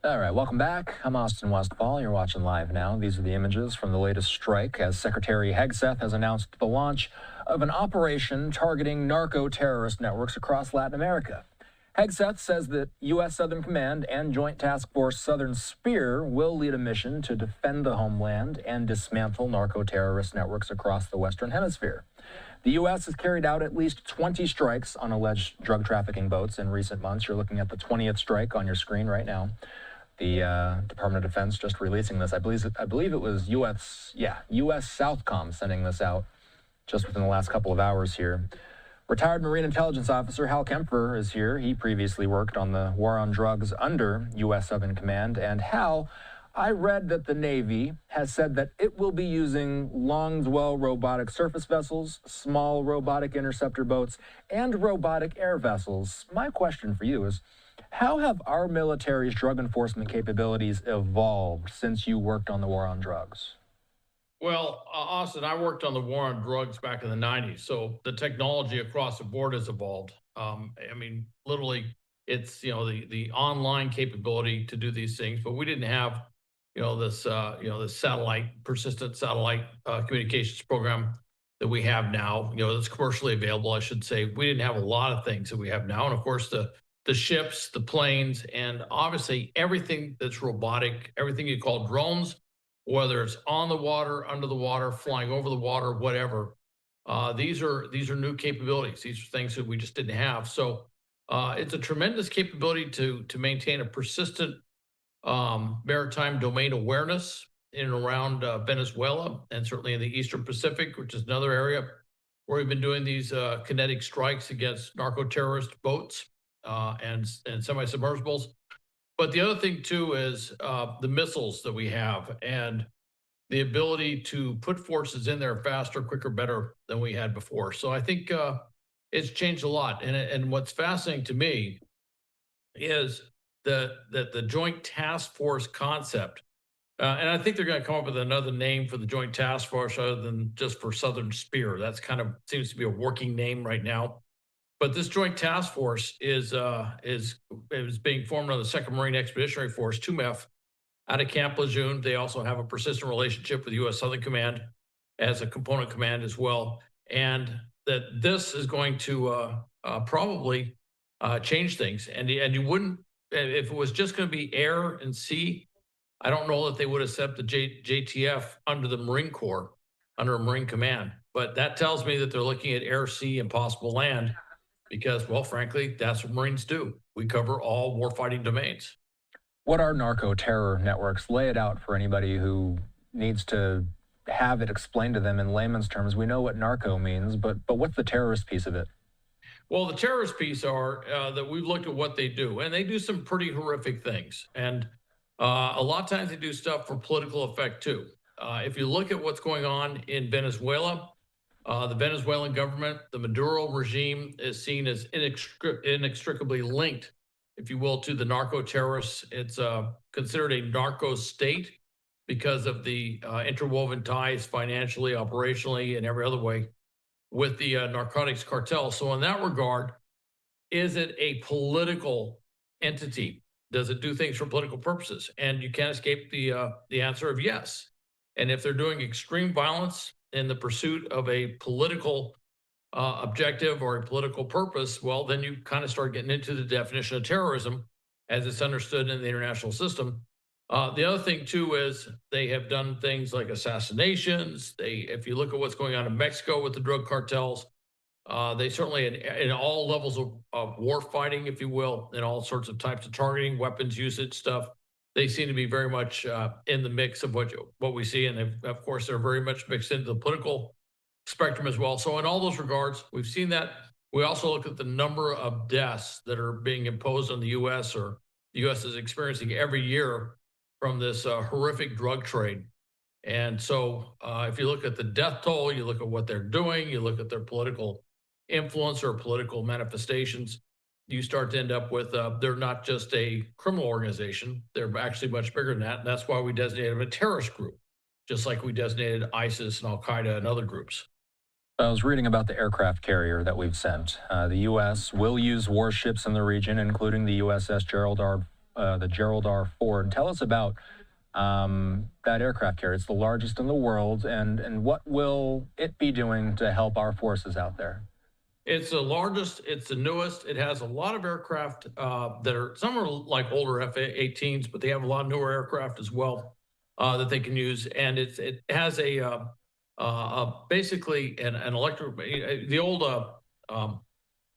All right, welcome back. I'm Austin Westfall. You're watching Live Now. These are the images from the latest strike as Secretary Hegseth has announced the launch of an operation targeting narco-terrorist networks across Latin America. Hegseth says that U.S. Southern Command and Joint Task Force Southern Spear will lead a mission to defend the homeland and dismantle narco-terrorist networks across the Western Hemisphere. The U.S. has carried out at least 20 strikes on alleged drug trafficking boats in recent months. You're looking at the 20th strike on your screen right now. The Department of Defense just releasing this. I believe it was U.S. Southcom sending this out just within the last couple of hours here. Retired Marine Intelligence Officer Hal Kempfer is here. He previously worked on the war on drugs under U.S. Southern Command. And Hal, I read that the Navy has said that it will be using long-dwell robotic surface vessels, small robotic interceptor boats, and robotic air vessels. My question for you is, how have our military's drug enforcement capabilities evolved since you worked on the war on drugs? Well, Austin, I worked on the war on drugs back in the 90s, so the technology across the board has evolved. Literally, it's the online capability to do these things, but we didn't have this satellite, persistent satellite communications program that we have now. That's commercially available, I should say. We didn't have a lot of things that we have now, and of course the ships, the planes, and obviously everything that's robotic, everything you call drones, whether it's on the water, under the water, flying over the water, whatever. These are new capabilities. These are things that we just didn't have. So it's a tremendous capability to maintain a persistent maritime domain awareness in and around Venezuela, and certainly in the Eastern Pacific, which is another area where we've been doing these kinetic strikes against narco-terrorist boats and semi-submersibles. But the other thing too is the missiles that we have and the ability to put forces in there faster, quicker, better than we had before. So I think it's changed a lot. And what's fascinating to me is that the Joint Task Force concept, and I think they're going to come up with another name for the Joint Task Force other than just for Southern Spear. That's kind of seems to be a working name right now. But this Joint Task Force is being formed on the 2nd Marine Expeditionary Force, 2MEF, out of Camp Lejeune. They also have a persistent relationship with U.S. Southern Command as a component command as well. And that this is going to probably change things. And you wouldn't, if it was just going to be air and sea, I don't know that they would have set the JTF under the Marine Corps, under a Marine Command. But that tells me that they're looking at air, sea, and possible land. Because, well, frankly, that's what Marines do. We cover all warfighting domains. What are narco-terror networks? Lay it out for anybody who needs to have it explained to them in layman's terms. We know what narco means, but what's the terrorist piece of it? Well, the terrorist piece are that we've looked at what they do, and they do some pretty horrific things. And a lot of times they do stuff for political effect, too. If you look at what's going on in Venezuela, the Venezuelan government, the Maduro regime, is seen as inextricably linked, if you will, to the narco-terrorists. It's considered a narco state because of the interwoven ties financially, operationally, and every other way with the narcotics cartel. So in that regard, is it a political entity? Does it do things for political purposes? And you can't escape the answer of yes. And if they're doing extreme violence in the pursuit of a political objective or a political purpose, well, then you kind of start getting into the definition of terrorism as it's understood in the international system. The other thing, too, is they have done things like assassinations. If you look at what's going on in Mexico with the drug cartels, they certainly, in all levels of war fighting, if you will, in all sorts of types of targeting, weapons usage stuff, they seem to be very much in the mix of what we see. And of course, they're very much mixed into the political spectrum as well. So in all those regards, we've seen that. We also look at the number of deaths that are being imposed on the U.S. or the U.S. is experiencing every year from this horrific drug trade. And so if you look at the death toll, you look at what they're doing, you look at their political influence or political manifestations, you start to end up with they're not just a criminal organization. They're actually much bigger than that. And that's why we designated them a terrorist group, just like we designated ISIS and Al-Qaeda and other groups. I was reading about the aircraft carrier that we've sent. The U.S. will use warships in the region, including the USS Gerald R. the Gerald R. Ford. Tell us about that aircraft carrier. It's the largest in the world, and what will it be doing to help our forces out there? It's the largest, it's the newest. It has a lot of aircraft that are, some are like older F-18s, but they have a lot of newer aircraft as well that they can use. And it has basically an electric, um,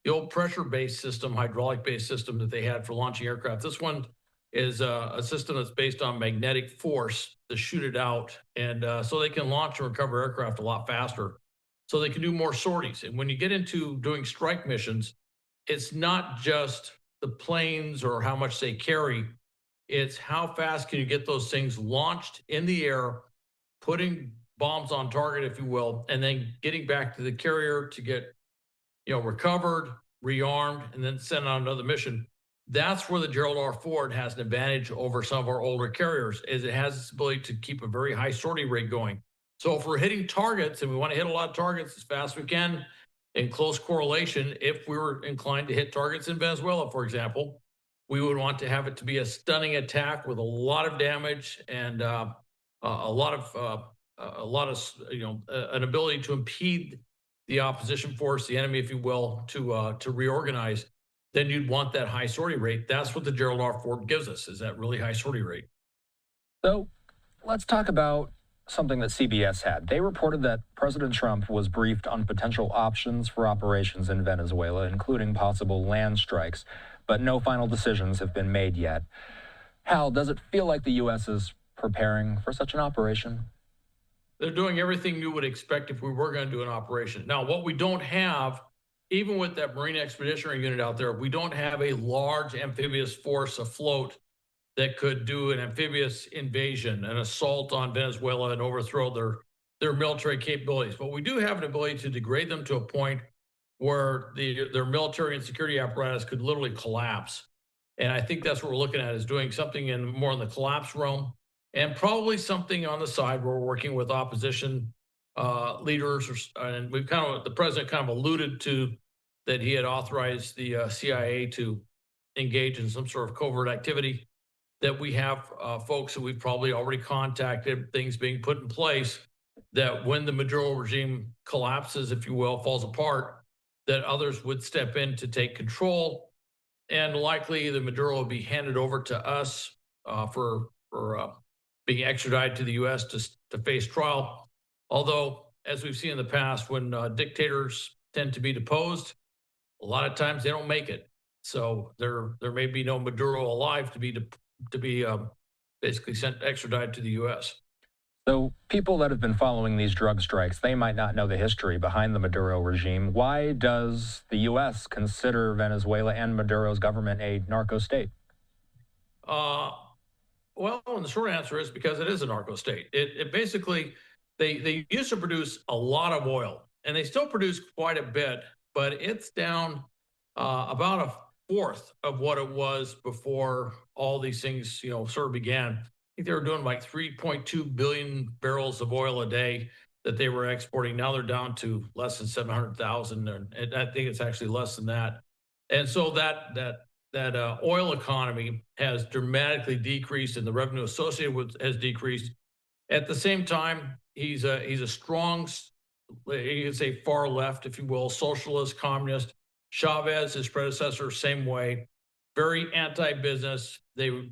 the old pressure-based system, hydraulic-based system that they had for launching aircraft. This one is a system that's based on magnetic force to shoot it out, and so they can launch and recover aircraft a lot faster. So they can do more sorties. And when you get into doing strike missions, it's not just the planes or how much they carry. It's how fast can you get those things launched in the air, putting bombs on target, if you will, and then getting back to the carrier to get recovered, rearmed, and then sent on another mission. That's where the Gerald R. Ford has an advantage over some of our older carriers, is it has this ability to keep a very high sortie rate going. So if we're hitting targets, and we want to hit a lot of targets as fast as we can in close correlation, if we were inclined to hit targets in Venezuela, for example, we would want to have it to be a stunning attack with a lot of damage and a lot of an ability to impede the opposition force, the enemy, if you will, to reorganize. Then you'd want that high sortie rate. That's what the Gerald R. Ford gives us, is that really high sortie rate. So let's talk about something that CBS had. They reported that President Trump was briefed on potential options for operations in Venezuela, including possible land strikes, but no final decisions have been made yet. Hal, does it feel like the U.S. is preparing for such an operation? They're doing everything you would expect if we were going to do an operation. Now, what we don't have, even with that Marine Expeditionary Unit out there, we don't have a large amphibious force afloat that could do an amphibious invasion, an assault on Venezuela and overthrow their military capabilities. But we do have an ability to degrade them to a point where their military and security apparatus could literally collapse. And I think that's what we're looking at, is doing something more in the collapse realm, and probably something on the side where we're working with opposition leaders. And the president kind of alluded to that he had authorized the CIA to engage in some sort of covert activity, that we have folks that we've probably already contacted, things being put in place, that when the Maduro regime collapses, if you will, falls apart, that others would step in to take control. And likely the Maduro will be handed over to us for being extradited to the U.S. to face trial. Although, as we've seen in the past, when dictators tend to be deposed, a lot of times they don't make it. So there may be no Maduro alive to be basically extradited to the U.S. So people that have been following these drug strikes, they might not know the history behind the Maduro regime. Why does the U.S. consider Venezuela and Maduro's government a narco state? Well, and the short answer is because it is a narco state. It basically, they used to produce a lot of oil, and they still produce quite a bit, but it's down about a fourth of what it was before all these things, sort of began. I think they were doing like 3.2 billion barrels of oil a day that they were exporting. Now they're down to less than 700,000, and I think it's actually less than that. And so that oil economy has dramatically decreased, and the revenue associated with has decreased. At the same time, he's a strong, you could say far left, if you will, socialist, communist. Chavez, his predecessor, same way, very anti-business. They've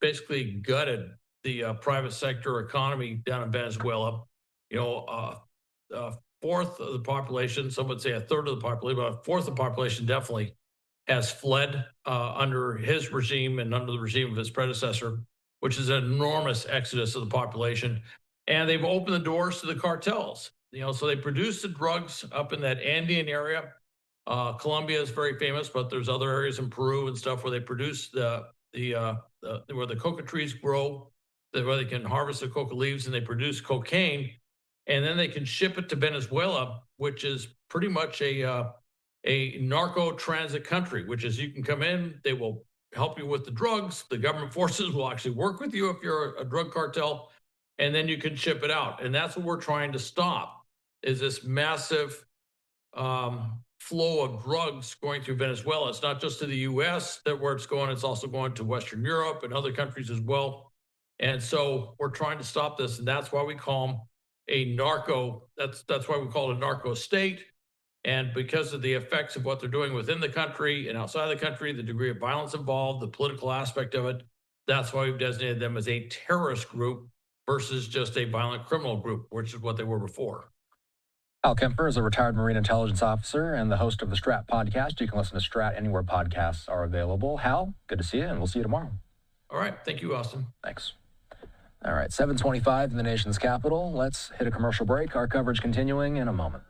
basically gutted the private sector economy down in Venezuela. A fourth of the population, some would say a third of the population, but a fourth of the population definitely has fled under his regime and under the regime of his predecessor, which is an enormous exodus of the population. And they've opened the doors to the cartels. So they produce the drugs up in that Andean area. Colombia is very famous, but there's other areas in Peru and stuff where they produce where the coca trees grow, where they can harvest the coca leaves, and they produce cocaine, and then they can ship it to Venezuela, which is pretty much a narco transit country, which is you can come in, they will help you with the drugs. The government forces will actually work with you if you're a drug cartel, and then you can ship it out. And that's what we're trying to stop, is this massive flow of drugs going through Venezuela. It's not just to the U.S. that where it's going; it's also going to Western Europe and other countries as well. And so we're trying to stop this, and that's why we call them a narco. That's why we call it a narco state. And because of the effects of what they're doing within the country and outside the country, the degree of violence involved, the political aspect of it, that's why we've designated them as a terrorist group versus just a violent criminal group, which is what they were before. Hal Kempfer is a retired Marine intelligence officer and the host of the Strat podcast. You can listen to Strat anywhere podcasts are available. Hal, good to see you, and we'll see you tomorrow. All right. Thank you, Austin. Thanks. All right, 7:25 in the nation's capital. Let's hit a commercial break. Our coverage continuing in a moment.